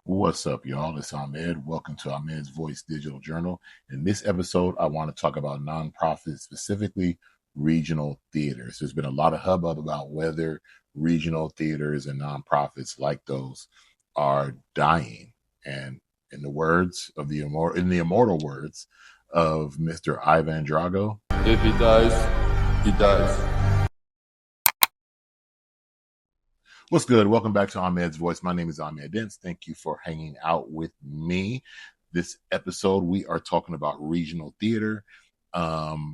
What's up, y'all? It's Ahmed. Welcome to Ahmed's Voice Digital Journal. In this episode, I want to talk about nonprofits, specifically regional theaters. There's been a lot of hubbub about whether regional theaters and nonprofits like those are dying. And in the words of in the immortal words of Mr. Ivan Drago, If he dies, he dies. what's good? Welcome back to Ahmed's Voice. My name is Ahmed Dents. Thank you for hanging out with me. This episode, we are talking about regional theater.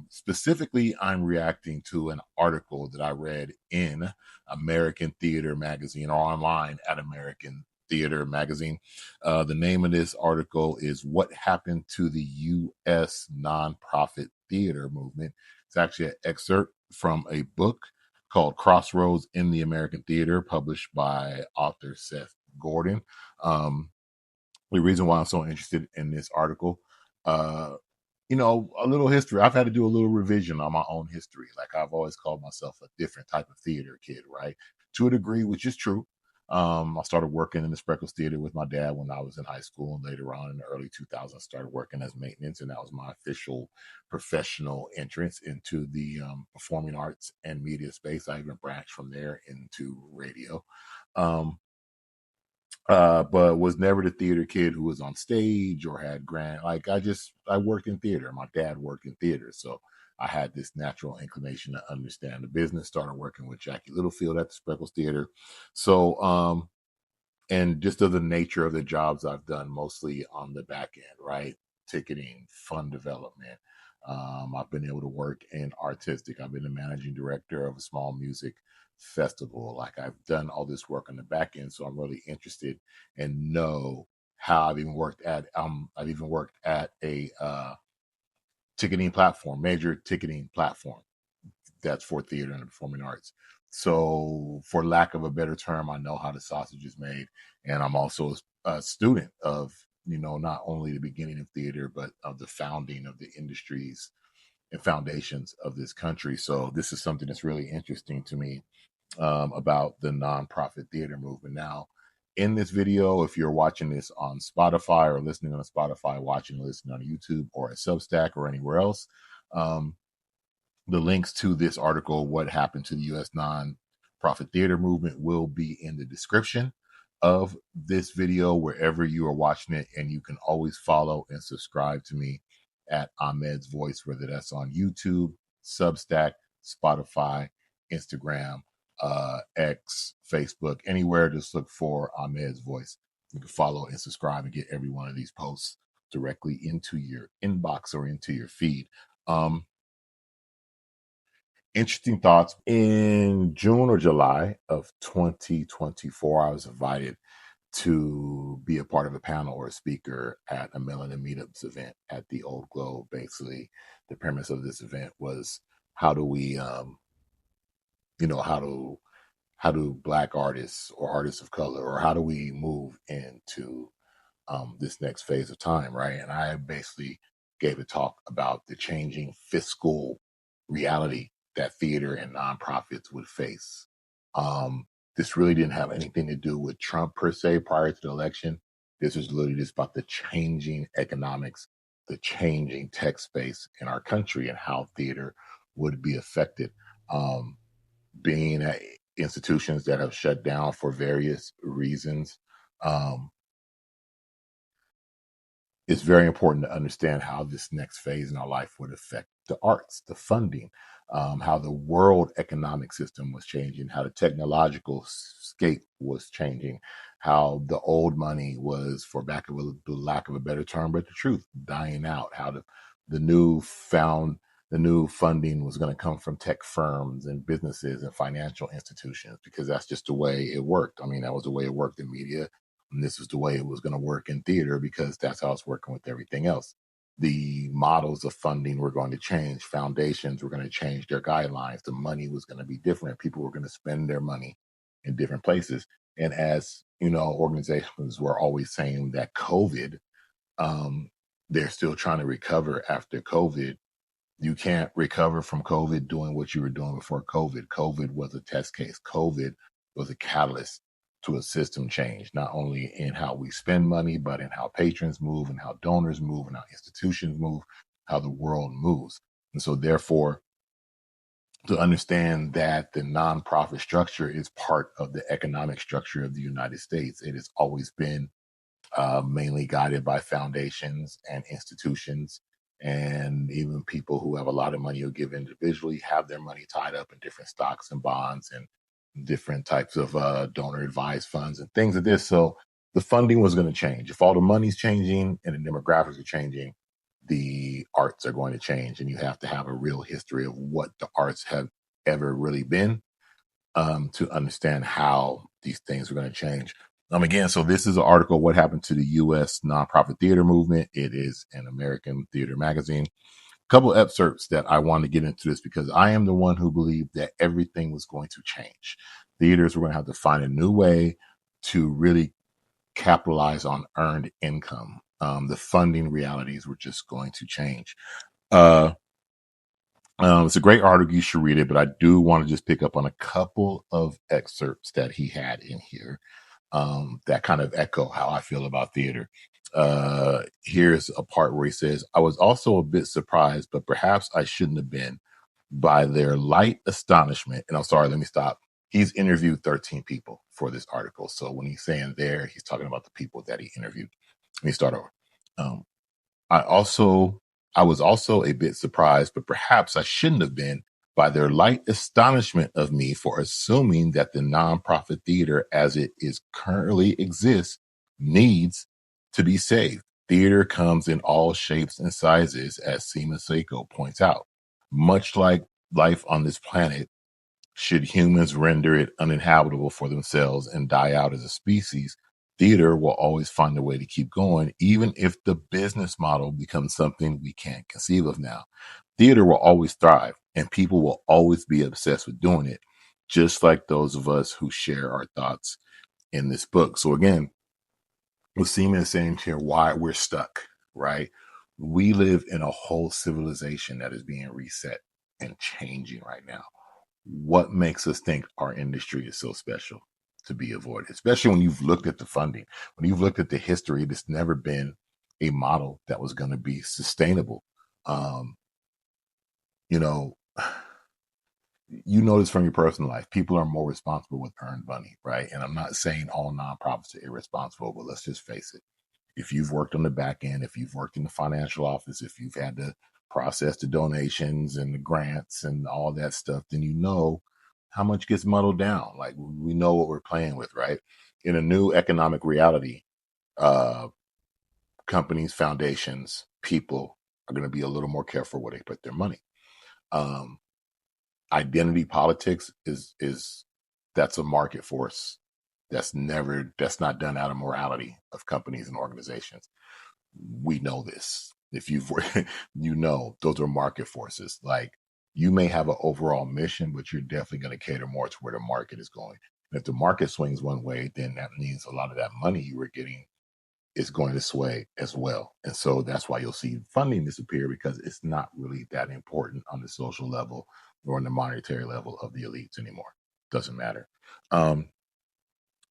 Specifically, I'm reacting to an article that I read in American Theater Magazine or online at American Theater Magazine. The name of this article is What Happened to the U.S. Nonprofit Theater Movement. It's actually an excerpt from a book called Crossroads in the American Theater, published by author Seth Gordon. The reason why I'm so interested in this article, uh, a little history. I've had to do a little revision on my own history. Like I've always called myself a different type of theater kid, right? To a degree, which is true. I started working in the Spreckles Theater with my dad when I was in high school, and later on in the early 2000s, started working as maintenance, and that was my official professional entrance into the performing arts and media space. I even branched from there into radio. Um, but was never the theater kid who was on stage or had grand. Like I worked in theater. My dad worked in theater, so I had this natural inclination to understand the business. Started working with Jackie Littlefield at the Spreckles Theater, so and just of the nature of the jobs I've done, mostly on the back end, right? Ticketing, fund development. I've been able to work in artistic. I've been the managing director of a small music festival. Like I've done all this work on the back end, so I'm really interested and know how I've even worked at a ticketing platform, major ticketing platform that's for theater and the performing arts. So, for lack of a better term, I know how the sausage is made, and I'm also a student of not only the beginning of theater, but of the founding of the industries and foundations of this country. So, this is something that's really interesting to me about the nonprofit theater movement. Now, in this video, if you're watching this on Spotify or listening on Spotify, watching and listening on YouTube or at Substack or anywhere else, um, the links to this article, What Happened to the U.S. Nonprofit Theater Movement, will be in the description of this video, wherever you are watching it. And you can always follow and subscribe to me at Ahmed's Voice, whether that's on YouTube, Substack, Spotify, Instagram, X, Facebook, anywhere. Just look for Ahmed's Voice. You can follow and subscribe and get every one of these posts directly into your inbox or into your feed. Interesting thoughts. In June or July of 2024, I was invited to be a part of a panel or a speaker at a Melanin Meetups event at the Old Globe. Basically, the premise of this event was how do we, you know, how do Black artists or artists of color, or how do we move into this next phase of time, right? And I basically gave a talk about the changing fiscal reality that theater and nonprofits would face. This really didn't have anything to do with Trump per se prior to the election. This was literally just about the changing economics, the changing tech space in our country, and how theater would be affected. Um, Being at institutions that have shut down for various reasons, um, it's very important to understand how this next phase in our life would affect the arts, the funding, how the world economic system was changing, how the technological scape was changing, how the old money was, for the lack of a better term, but the truth, dying out, how the new found the new funding was going to come from tech firms and businesses and financial institutions, because that's just the way it worked. I mean, that was the way it worked in media, and this is the way it was going to work in theater, because that's how it's working with everything else. The models of funding were going to change. Foundations were going to change their guidelines. The money was going to be different. People were going to spend their money in different places. And as you know, organizations were always saying that COVID, um, they're still trying to recover after COVID. You can't recover from COVID doing what you were doing before COVID. COVID was a test case. COVID was a catalyst to a system change, not only in how we spend money, but in how patrons move and how donors move and how institutions move, how the world moves. And so, therefore, to understand that the nonprofit structure is part of the economic structure of the United States, it has always been mainly guided by foundations and institutions. And even people who have a lot of money who give individually have their money tied up in different stocks and bonds and different types of donor advised funds and things like this. So the funding was going to change. If all the money's changing and the demographics are changing, the arts are going to change. And you have to have a real history of what the arts have ever really been to understand how these things are going to change. Again, so this is an article, What Happened to the U.S. Nonprofit Theater Movement. It is an American theater magazine. A couple excerpts that I want to get into this because I am the one who believed that everything was going to change. Theaters were going to have to find a new way to really capitalize on earned income. The funding realities were just going to change. Uh, it's a great article. You should read it, but I do want to just pick up on a couple of excerpts that he had in here that kind of echo how I feel about theater. Here's a part where he says, I was also a bit surprised, but perhaps I shouldn't have been, by their light astonishment. And I'm sorry, let me stop. He's interviewed 13 people for this article. So when he's saying there, he's talking about the people that he interviewed. Let me start over. Um, I also I was also a bit surprised, but perhaps I shouldn't have been, by their light astonishment of me for assuming that the nonprofit theater as it is currently exists needs to be saved. Theater comes in all shapes and sizes, as Seema Seiko points out. Much like life on this planet, should humans render it uninhabitable for themselves and die out as a species, theater will always find a way to keep going, even if the business model becomes something we can't conceive of now. Theater will always thrive, and people will always be obsessed with doing it, just like those of us who share our thoughts in this book. So, again, what Seema is saying here, why we're stuck, right? We live in a whole civilization that is being reset and changing right now. What makes us think our industry is so special to be avoided, especially when you've looked at the funding, when you've looked at the history, it's never been a model that was going to be sustainable. Um, you know, you know this from your personal life. People are more responsible with earned money, right? And I'm not saying all nonprofits are irresponsible, but let's just face it. If you've worked on the back end, if you've worked in the financial office, if you've had to process the donations and the grants and all that stuff, then you know how much gets muddled down. Like we know what we're playing with, right? In a new economic reality, uh, companies, foundations, people are going to be a little more careful where they put their money. Um, Identity politics is that's a market force. That's not done out of morality of companies and organizations. We know this. If you've you know those are market forces. Like you may have an overall mission, but you're definitely going to cater more to where the market is going. And if the market swings one way, then that means a lot of that money you were getting is going to sway as well. And so that's why you'll see funding disappear because it's not really that important on the social level or on the monetary level of the elites anymore. Doesn't matter. Um,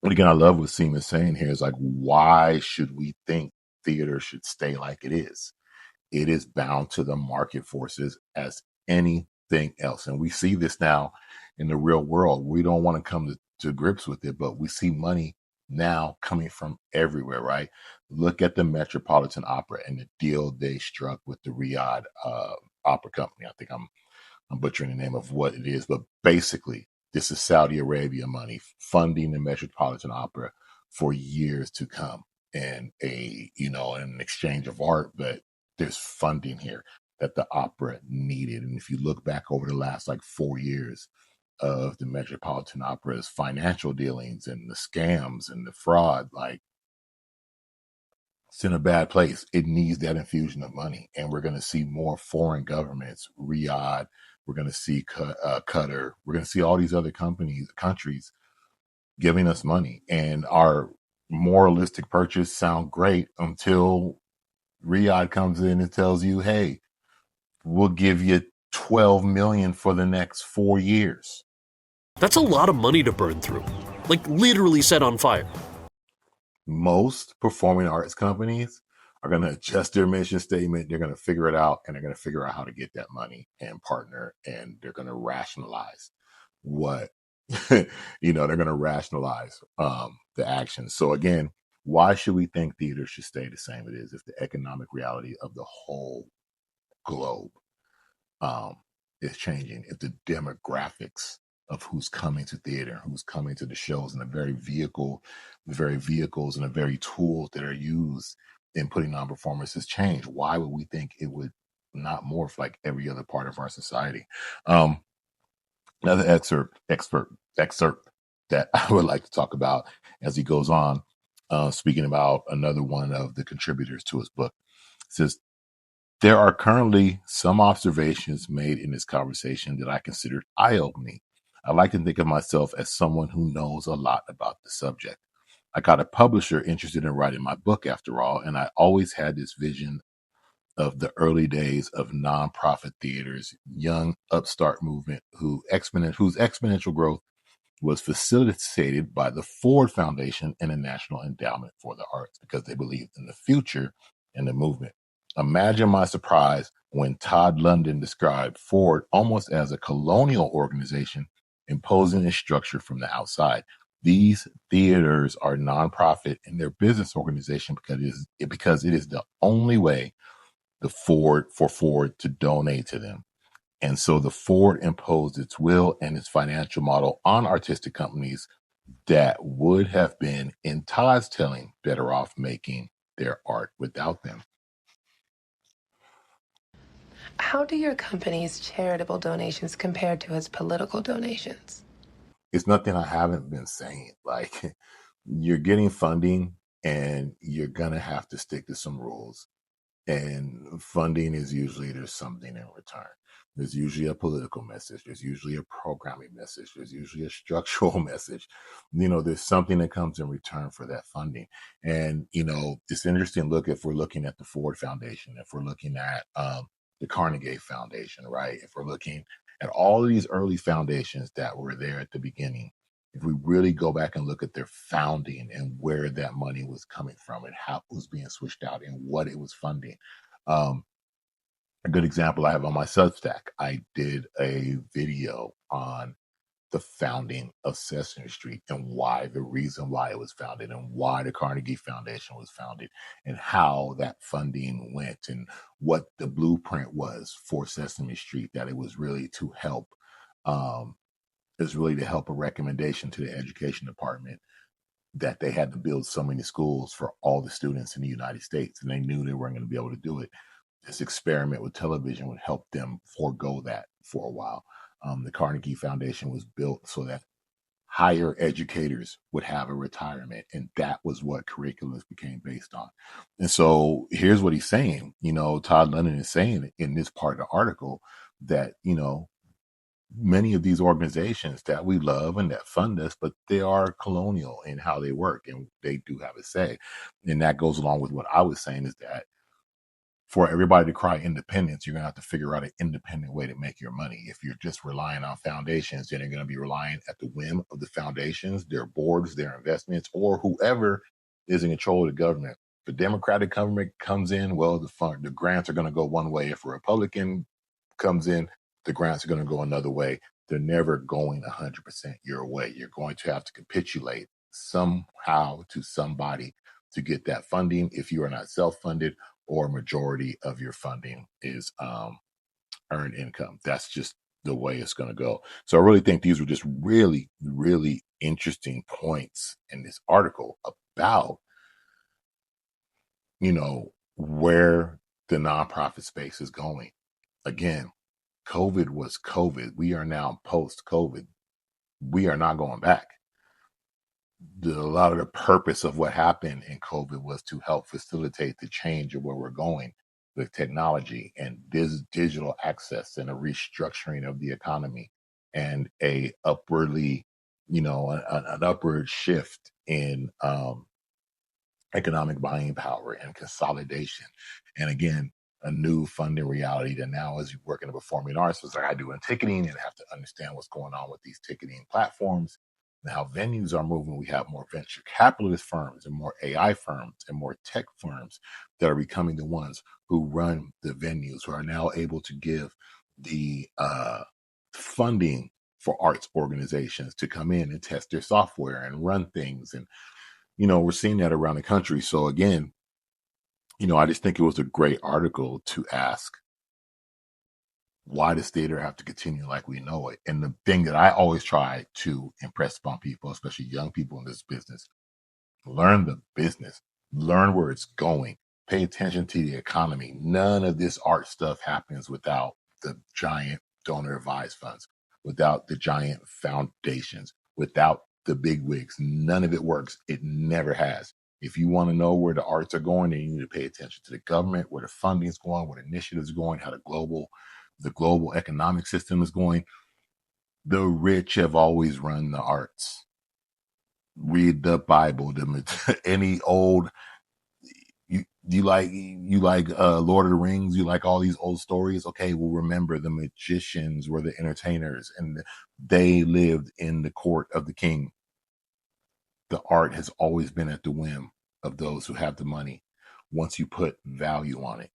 and again, I love what Seam is saying here is like, why should we think theater should stay like it is? It is bound to the market forces as anything else. And we see this now in the real world. We don't want to come to grips with it, but we see money now coming from everywhere, right? Look at the Metropolitan Opera and the deal they struck with the Riyadh Opera Company. I think I'm butchering the name of what it is, but basically, this is Saudi Arabia money funding the Metropolitan Opera for years to come, and an exchange of art, but there's funding here that the opera needed. And if you look back over the last like 4 years of the Metropolitan Opera's financial dealings and the scams and the fraud, like it's in a bad place. It needs that infusion of money. And we're going to see more foreign governments, Riyadh, we're going to see Qatar, we're going to see all these other countries giving us money. And our moralistic purchase sound great until Riyadh comes in and tells you, hey, we'll give you 12 million for the next 4 years. That's a lot of money to burn through. like literally set on fire. Most performing arts companies are going to adjust their mission statement. They're going to figure it out, and they're going to figure out how to get that money and partner, and they're going to rationalize what they're going to rationalize the actions. So again, why should we think theater should stay the same it is if the economic reality of the whole globe um, is changing, if the demographics of who's coming to theater, who's coming to the shows, and the very vehicles and the very tools that are used in putting on performances change, why would we think it would not morph like every other part of our society? Um, Another excerpt that I would like to talk about as he goes on, speaking about another one of the contributors to his book, says there are currently some observations made in this conversation that I considered eye opening. I like to think of myself as someone who knows a lot about the subject. I got a publisher interested in writing my book after all, and I always had this vision of the early days of nonprofit theaters, young upstart movement whose exponential growth was facilitated by the Ford Foundation and the National Endowment for the Arts because they believed in the future and the movement. Imagine my surprise when Todd London described Ford almost as a colonial organization imposing its structure from the outside. These theaters are nonprofit in their business organization because it is the only way for Ford to donate to them. And so the Ford imposed its will and its financial model on artistic companies that would have been, in Todd's telling, better off making their art without them. How do your company's charitable donations compare to its political donations? It's nothing I haven't been saying. Like, you're getting funding and you're going to have to stick to some rules. And funding is usually there's something in return. There's usually a political message. There's usually a programming message. There's usually a structural message. There's something that comes in return for that funding. And, it's interesting. Look, if we're looking at the Ford Foundation, if we're looking at the Carnegie Foundation, right? If we're looking at all of these early foundations that were there at the beginning, if we really go back and look at their founding and where that money was coming from and how it was being switched out and what it was funding. A good example I have on my Substack, I did a video on the founding of Sesame Street and the reason why it was founded and why the Carnegie Foundation was founded and how that funding went and what the blueprint was for Sesame Street, that it was really to help um, is really to help a recommendation to the education department that they had to build so many schools for all the students in the United States, and they knew they weren't going to be able to do it. This experiment with television would help them forego that for a while. The Carnegie Foundation was built so that higher educators would have a retirement, and that was what curriculums became based on. And so here's what he's saying. Todd Lennon is saying in this part of the article that many of these organizations that we love and that fund us, but they are colonial in how they work and they do have a say. And that goes along with what I was saying is that for everybody to cry independence, you're going to have to figure out an independent way to make your money. If you're just relying on foundations, then you're going to be relying at the whim of the foundations, their boards, their investments, or whoever is in control of the government. If the Democratic government comes in, well, the grants are going to go one way. If a Republican comes in, the grants are going to go another way. They're never going 100% your way. You're going to have to capitulate somehow to somebody to get that funding if you are not self-funded or majority of your funding is earned income. That's just the way it's going to go. So I really think these were just really, really interesting points in this article about, where the nonprofit space is going. Again, COVID was COVID. We are now post COVID. We are not going back. A lot of the purpose of what happened in COVID was to help facilitate the change of where we're going with technology and digital access and a restructuring of the economy and a upwardly, an upward shift in economic buying power and consolidation. And again, a new funding reality that now as you work in the performing arts, was like I do in ticketing and have to understand what's going on with these ticketing platforms. and how venues are moving. We have more venture capitalist firms and more AI firms and more tech firms that are becoming the ones who run the venues, who are now able to give the funding for arts organizations to come in and test their software and run things. And, we're seeing that around the country. So again, I just think it was a great article to ask, why does theater have to continue like we know it? And the thing that I always try to impress upon people, especially young people in this business, learn the business, learn where it's going, pay attention to the economy. None of this art stuff happens without the giant donor advised funds, without the giant foundations, without the big wigs. None of it works. It never has. If you want to know where the arts are going, then you need to pay attention to the government, where the funding is going, where the initiatives are going, how the global economic system is going. The rich have always run the arts. Read the Bible. Any old you like Lord of the Rings. You like all these old stories. Okay, well, remember, the magicians were the entertainers, and they lived in the court of the king. The art has always been at the whim of those who have the money. Once you put value on it,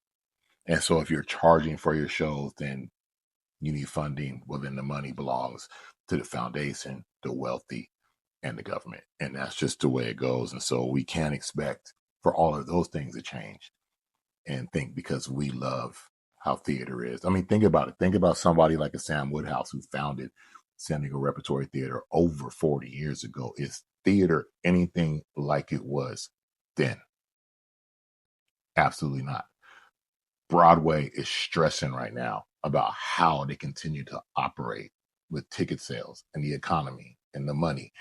and so if you're charging for your shows, then you need funding. Well, then the money belongs to the foundation, the wealthy, and the government. And that's just the way it goes. And so we can't expect for all of those things to change and think because we love how theater is. I mean, think about it. Think about somebody like a Sam Woodhouse who founded San Diego Repertory Theater over 40 years ago. Is theater anything like it was then? Absolutely not. Broadway is stressing right now about how they continue to operate with ticket sales and the economy and the money,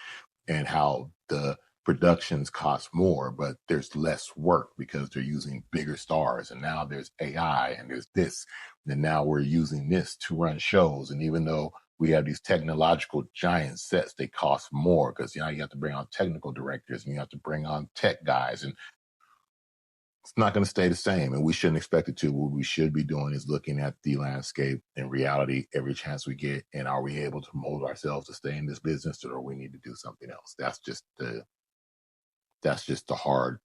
and how the productions cost more, but there's less work because they're using bigger stars. And now there's AI and there's this. And now we're using this to run shows. And even though we have these technological giant sets, they cost more because you have to bring on technical directors and you have to bring on tech guys. And it's not going to stay the same, and we shouldn't expect it to. What we should be doing is looking at the landscape in reality every chance we get, and are we able to mold ourselves to stay in this business, or we need to do something else? That's just the hard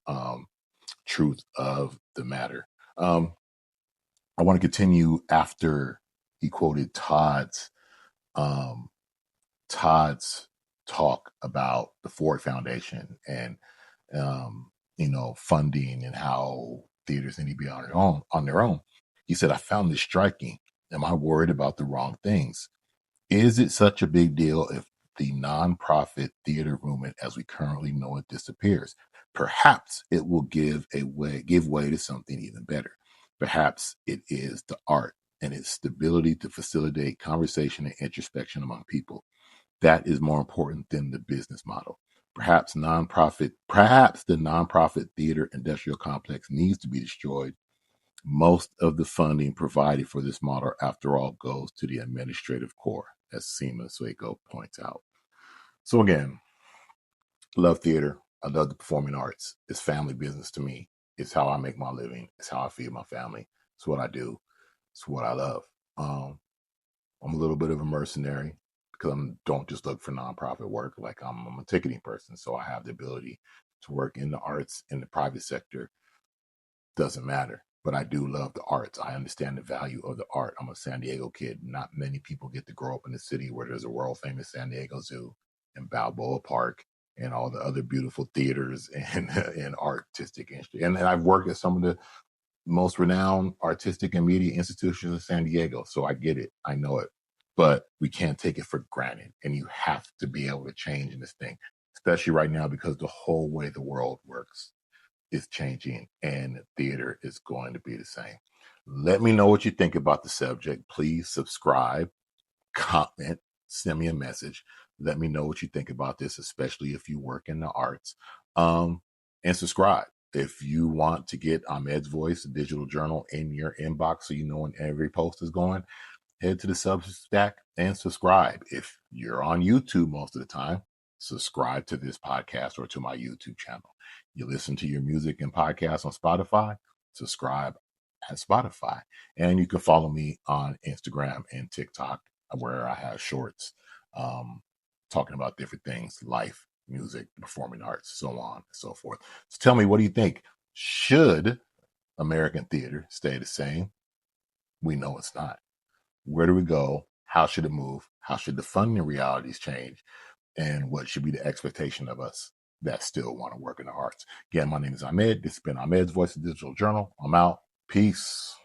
truth of the matter. I want to continue after he quoted um, Todd's talk about the Ford Foundation and funding and how theaters need to be on their own. He said, I found this striking. Am I worried about the wrong things? Is it such a big deal if the nonprofit theater movement as we currently know it disappears? Perhaps it will give way to something even better. Perhaps it is the art and its stability to facilitate conversation and introspection among people. That is more important than the business model. Perhaps the nonprofit theater industrial complex needs to be destroyed. Most of the funding provided for this model, after all, goes to the administrative core, as Seema Sueko points out. So again, love theater. I love the performing arts. It's family business to me. It's how I make my living. It's how I feed my family. It's what I do. It's what I love. Um, I'm a little bit of a mercenary because I don't just look for nonprofit work. Like I'm a ticketing person, so I have the ability to work in the arts in the private sector. Doesn't matter, but I do love the arts. I understand the value of the art. I'm a San Diego kid. Not many people get to grow up in a city where there's a world famous San Diego Zoo and Balboa Park and all the other beautiful theaters and artistic industry. And I've worked at some of the most renowned artistic and media institutions in San Diego. So I get it. I know it. But we can't take it for granted. And you have to be able to change in this thing, especially right now, because the whole way the world works is changing and theater is going to be the same. Let me know what you think about the subject. Please subscribe, comment, send me a message. Let me know what you think about this, especially if you work in the arts. And subscribe. If you want to get Ahmed's Voice, a digital journal, in your inbox so you know when every post is going, head to the Substack and subscribe. If you're on YouTube most of the time, subscribe to this podcast or to my YouTube channel. You listen to your music and podcasts on Spotify, subscribe at Spotify. And you can follow me on Instagram and TikTok where I have shorts talking about different things, life, music, performing arts, so on and so forth. So tell me, what do you think? Should American theater stay the same? We know it's not. Where do we go? How should it move? How should the funding realities change? And what should be the expectation of us that still want to work in the arts? Again, my name is Ahmed. This has been Ahmed's Voice of Digital Journal. I'm out. Peace.